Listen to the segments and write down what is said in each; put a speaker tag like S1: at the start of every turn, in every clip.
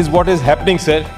S1: is what is happening sir.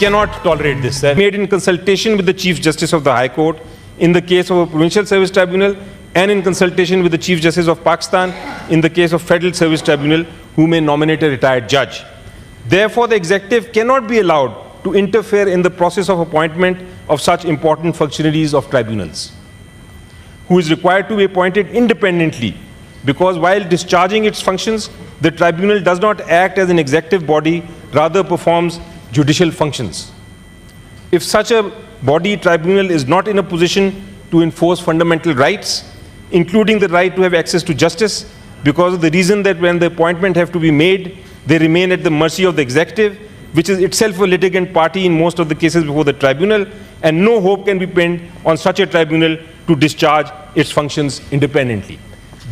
S1: cannot tolerate this sir. Made in consultation with the Chief Justice of the High Court in the case of a Provincial Service Tribunal and in consultation with the Chief Justice of Pakistan in the case of Federal Service Tribunal who may nominate a retired judge. Therefore the executive cannot be allowed to interfere in the process of appointment of such important functionaries of tribunals, who is required to be appointed independently, because while discharging its functions, the tribunal does not act as an executive body, rather performs judicial functions. If such a body tribunal is not in a position to enforce fundamental rights, including the right to have access to justice, because of the reason that when the appointment have to be made, they remain at the mercy of the executive, which is itself a litigant party in most of the cases before the tribunal, and no hope can be pinned on such a tribunal to discharge its functions independently.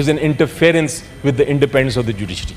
S1: is an interference with the independence of the judiciary.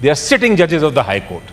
S1: they are sitting judges of the high court.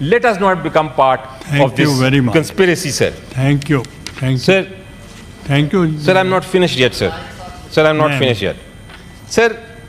S1: Let us not become part of this conspiracy, sir.
S2: Thank you.
S1: Sir,
S2: Thank you.
S1: Sir, I'm not finished yet, sir. Sir, I'm not finished yet. Sir,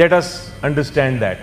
S1: Let us understand that.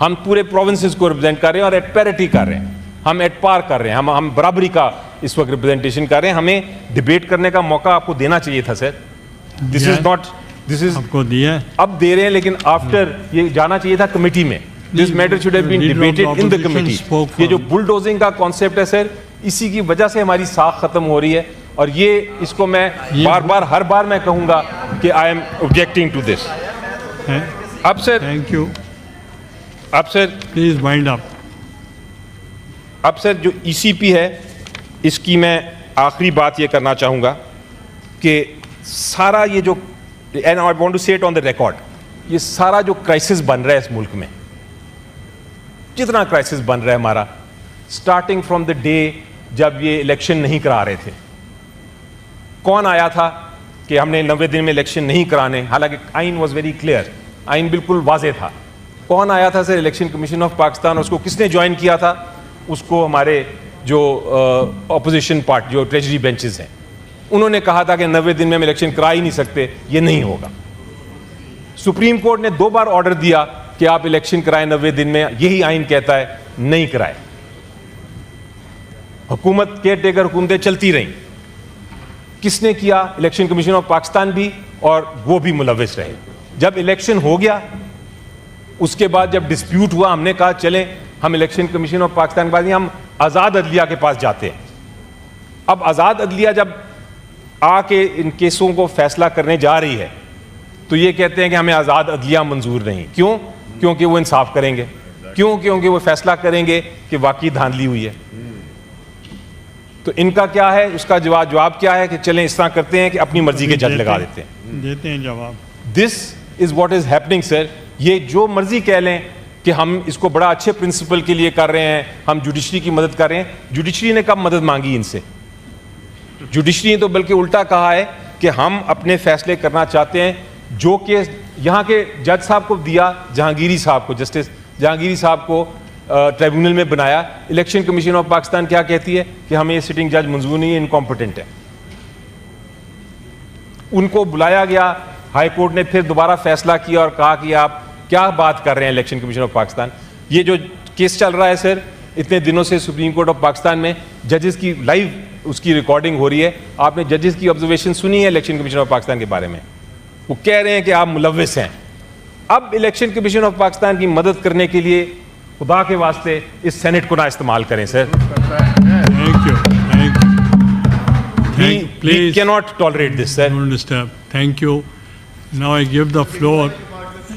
S1: ہم پورے provinces کو represent کر رہے ہیں اور at parity کر رہے ہیں, ہم ایٹ پار کر رہے ہیں, ہم برابری کا اس وقت ریپرزینٹیشن کر رہے ہیں. ہمیں ڈبیٹ کرنے کا موقع آپ کو دینا چاہیے تھا سر. دس از ناٹ, دس از
S2: آپ کو دیا ہے.
S1: اب دے رہے ہیں, لیکن آفٹر یہ جانا چاہیے تھا کمیٹی میں. This matter should have been debated in the committee. یہ جو بلڈوزنگ کا کانسیپٹ ہے سر, اسی کی وجہ سے ہماری ساکھ ختم ہو رہی ہے, اور یہ اس کو میں بار بار ہر بار میں کہوں گا کہ I am objecting to this. اب سر,
S2: تھینک یو.
S1: اب سر,
S2: پلیز وائنڈ اپ.
S1: اب سر جو ای سی پی ہے, اس کی میں آخری بات یہ کرنا چاہوں گا کہ سارا یہ جو, اینڈ آئی وانٹ ٹو سے اٹ آن دا ریکارڈ, یہ سارا جو کرائسس بن رہا ہے اس ملک میں, جتنا کرائسس بن رہا ہے ہمارا, اسٹارٹنگ فرام دا ڈے جب یہ الیکشن نہیں کرا رہے تھے. کون آیا تھا کہ ہم نے 90 دن میں الیکشن نہیں کرانے, حالانکہ آئین واز ویری کلیئر, آئین بالکل واضح تھا. کون آیا تھا sir? Election commission of Pakistan. اس کو کس نے جوائن کیا تھا؟ اس کو ہمارے جو اپوزیشن پارٹ, جو ٹریجری بینچز ہیں, انہوں نے کہا تھا کہ 90 دن میں ہم الیکشن کرا ہی نہیں سکتے, یہ نہیں ہوگا. سپریم کورٹ نے 2 بار آرڈر دیا کہ آپ الیکشن کرائیں 90 دن میں, یہی آئین کہتا ہے, نہیں کرائے. حکومت کیئر ٹیکر حکومتیں چلتی رہیں. کس نے کیا؟ الیکشن کمیشن آف پاکستان بھی, اور وہ بھی ملوث رہے. جب الیکشن ہو گیا, اس کے بعد جب ڈسپیوٹ ہوا, ہم نے کہا چلیں ہم الیکشن کمیشن آف پاکستان کے بعد ہم آزاد عدلیہ کے پاس جاتے ہیں. اب آزاد عدلیہ جب آ کے ان کیسوں کو فیصلہ کرنے جا رہی ہے, تو یہ کہتے ہیں کہ ہمیں آزاد عدلیہ منظور نہیں. کیوں؟ کیونکہ وہ انصاف کریں گے. کیوں؟ کیونکہ وہ فیصلہ کریں گے کہ واقعی دھاندلی ہوئی ہے. تو ان کا کیا ہے, اس کا جواب کیا ہے کہ چلیں اس طرح کرتے ہیں کہ اپنی مرضی کے جج لگا دیتے ہیں
S2: جواب.
S1: دس از واٹ از ہیپننگ سر. یہ جو مرضی کہہ لیں کہ ہم اس کو بڑا اچھے پرنسپل کے لیے کر رہے ہیں, ہم جوڈیشری کی مدد کر رہے ہیں. جوڈیشری نے کب مدد مانگی ان سے؟ جوڈیشری نے تو بلکہ الٹا کہا ہے کہ ہم اپنے فیصلے کرنا چاہتے ہیں. جو کہ یہاں کے جج صاحب کو دیا, جہانگیری صاحب کو, جسٹس جہانگیری صاحب کو ٹریبیونل میں بنایا. الیکشن کمیشن آف پاکستان کیا کہتی ہے کہ ہمیں یہ سٹنگ جج منظور نہیں ہے, انکمپٹنٹ ہے. ان کو بلایا گیا, ہائی کورٹ نے پھر دوبارہ فیصلہ کیا اور کہا کہ آپ کیا بات کر رہے ہیں الیکشن کمیشن آف پاکستان. یہ جو کیس چل رہا ہے سر اتنے دنوں سے سپریم کورٹ آف پاکستان میں, ججز کی لائیو اس کی ریکارڈنگ ہو رہی ہے. آپ نے ججز کی آبزرویشن سنی ہے الیکشن کمیشن آف پاکستان کے بارے میں؟ وہ کہہ رہے ہیں کہ آپ ملوث ہیں. اب الیکشن کمیشن آف پاکستان کی مدد کرنے کے لیے خدا کے واسطے اس سینٹ کو نہ استعمال کریں sir.
S2: Thank you.
S1: We cannot tolerate this, sir.
S2: Don't disturb. Thank you. Now I give the floor.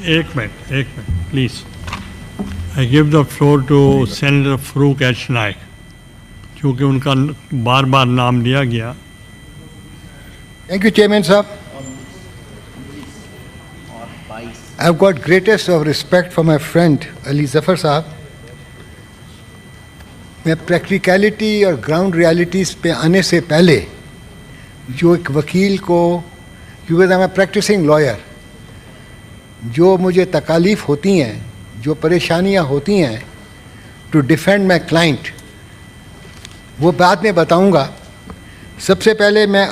S2: ایک minute please. I give the floor to Senator Farooq H. Naik. کیونکہ ان کا بار بار نام لیا گیا.
S3: Thank you, Chairman Sahab. I've got greatest of respect for my friend Ali Zafar Sahab. میں practicality اور ground realities پہ آنے سے پہلے جو ایک وکیل کو, کیونکہ میں پریکٹسنگ لائر, جو مجھے تکالیف ہوتی ہیں, جو پریشانیاں ہوتی ہیں ٹو ڈیفینڈ مائی کلائنٹ, وہ بعد میں بتاؤں گا. سب سے پہلے میں